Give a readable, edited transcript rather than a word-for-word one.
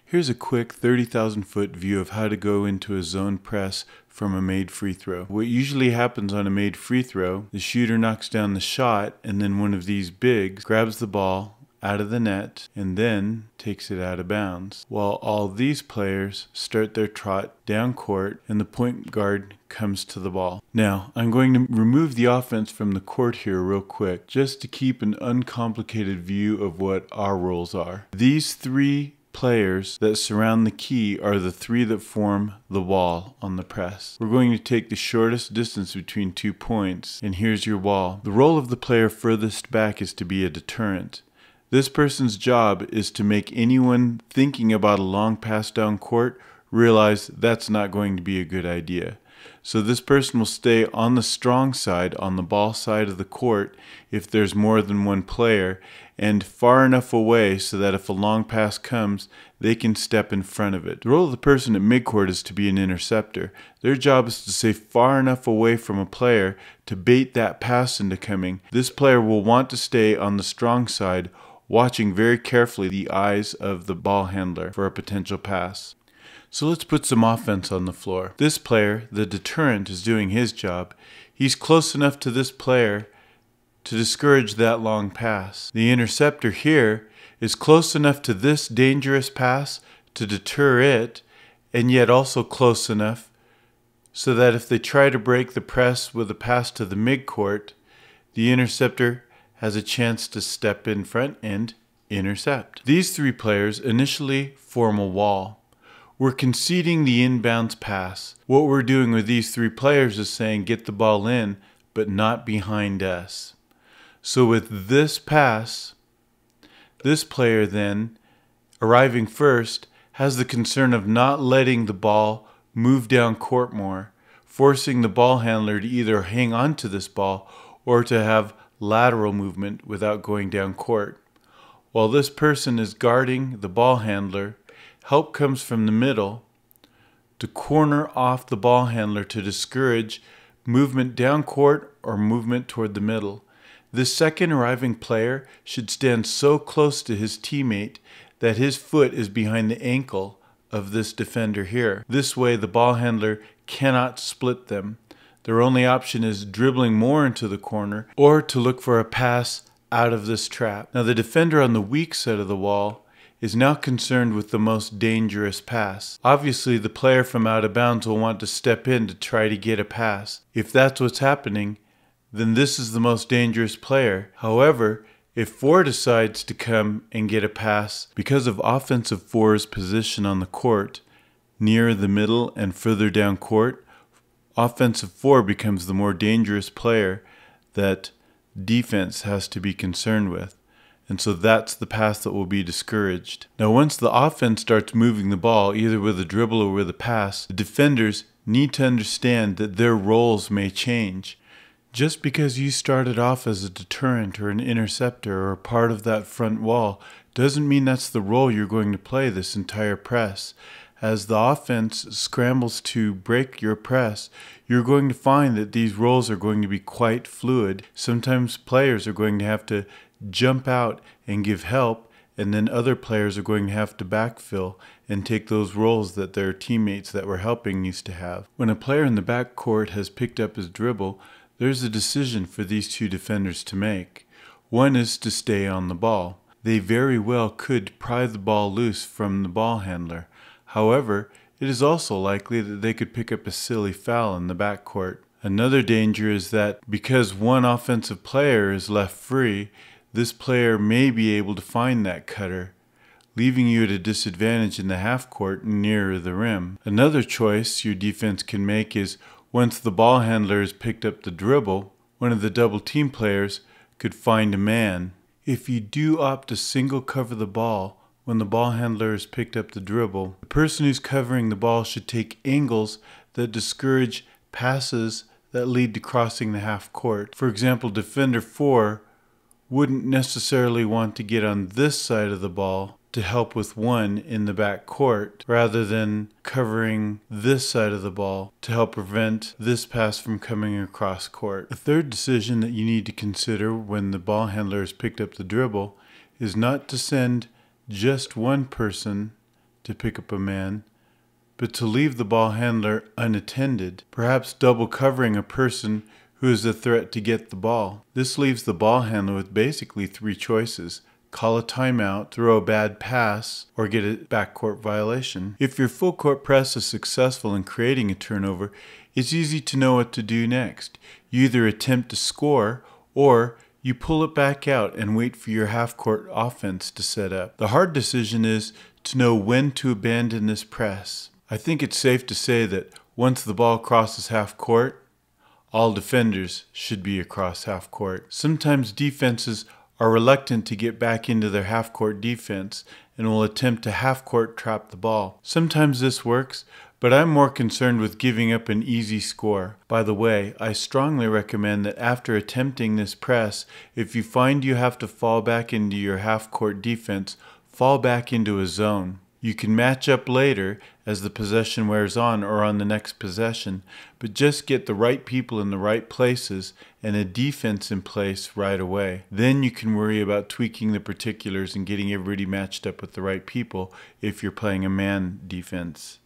Here's a quick 30,000 foot view of how to go into a zone press from a made free throw. What usually happens on a made free throw, the shooter knocks down the shot and then one of these bigs grabs the ball out of the net and then takes it out of bounds, while all these players start their trot down court and the point guard comes to the ball. Now, I'm going to remove the offense from the court here real quick just to keep an uncomplicated view of what our roles are. These three players that surround the key are the three that form the wall on the press. We're going to take the shortest distance between 2 points, and here's your wall. The role of the player furthest back is to be a deterrent. This person's job is to make anyone thinking about a long pass down court realize that's not going to be a good idea. So this person will stay on the strong side, on the ball side of the court, if there's more than one player, and far enough away so that if a long pass comes, they can step in front of it. The role of the person at midcourt is to be an interceptor. Their job is to stay far enough away from a player to bait that pass into coming. This player will want to stay on the strong side, watching very carefully the eyes of the ball handler for a potential pass. So let's put some offense on the floor. This player, the deterrent, is doing his job. He's close enough to this player to discourage that long pass. The interceptor here is close enough to this dangerous pass to deter it, and yet also close enough so that if they try to break the press with a pass to the midcourt, the interceptor has a chance to step in front and intercept. These three players initially form a wall. We're conceding the inbounds pass. What we're doing with these three players is saying get the ball in, but not behind us. So with this pass, this player then, arriving first, has the concern of not letting the ball move down court more, forcing the ball handler to either hang on to this ball or to have lateral movement without going down court. While this person is guarding the ball handler, help comes from the middle to corner off the ball handler to discourage movement down court or movement toward the middle. This second arriving player should stand so close to his teammate that his foot is behind the ankle of this defender here. This way the ball handler cannot split them. Their only option is dribbling more into the corner or to look for a pass out of this trap. Now the defender on the weak side of the wall is now concerned with the most dangerous pass. Obviously the player from out of bounds will want to step in to try to get a pass. If that's what's happening, then this is the most dangerous player. However, if 4 decides to come and get a pass, because of offensive 4's position on the court, near the middle and further down court, offensive 4 becomes the more dangerous player that defense has to be concerned with. And so that's the pass that will be discouraged. Now once the offense starts moving the ball, either with a dribble or with a pass, the defenders need to understand that their roles may change. Just because you started off as a deterrent or an interceptor or a part of that front wall doesn't mean that's the role you're going to play this entire press. As the offense scrambles to break your press, you're going to find that these roles are going to be quite fluid. Sometimes players are going to have to jump out and give help, and then other players are going to have to backfill and take those roles that their teammates that were helping used to have. When a player in the backcourt has picked up his dribble, there's a decision for these two defenders to make. One is to stay on the ball. They very well could pry the ball loose from the ball handler. However, it is also likely that they could pick up a silly foul in the backcourt. Another danger is that because one offensive player is left free, this player may be able to find that cutter, leaving you at a disadvantage in the half court nearer the rim. Another choice your defense can make is once the ball handler has picked up the dribble, one of the double team players could find a man. If you do opt to single cover the ball, when the ball handler has picked up the dribble, the person who's covering the ball should take angles that discourage passes that lead to crossing the half court. For example, defender 4 wouldn't necessarily want to get on this side of the ball to help with one in the back court rather than covering this side of the ball to help prevent this pass from coming across court. A third decision that you need to consider when the ball handler has picked up the dribble is not to send just one person to pick up a man, but to leave the ball handler unattended, perhaps double covering a person who is a threat to get the ball. This leaves the ball handler with basically three choices: call a timeout, throw a bad pass, or get a backcourt violation. If your full court press is successful in creating a turnover, it's easy to know what to do next. You either attempt to score, or you pull it back out and wait for your half-court offense to set up. The hard decision is to know when to abandon this press. I think it's safe to say that once the ball crosses half-court, all defenders should be across half-court. Sometimes defenses are reluctant to get back into their half-court defense and will attempt to half-court trap the ball. Sometimes this works, but I'm more concerned with giving up an easy score. By the way, I strongly recommend that after attempting this press, if you find you have to fall back into your half-court defense, fall back into a zone. You can match up later as the possession wears on or on the next possession, but just get the right people in the right places and a defense in place right away. Then you can worry about tweaking the particulars and getting everybody matched up with the right people if you're playing a man defense.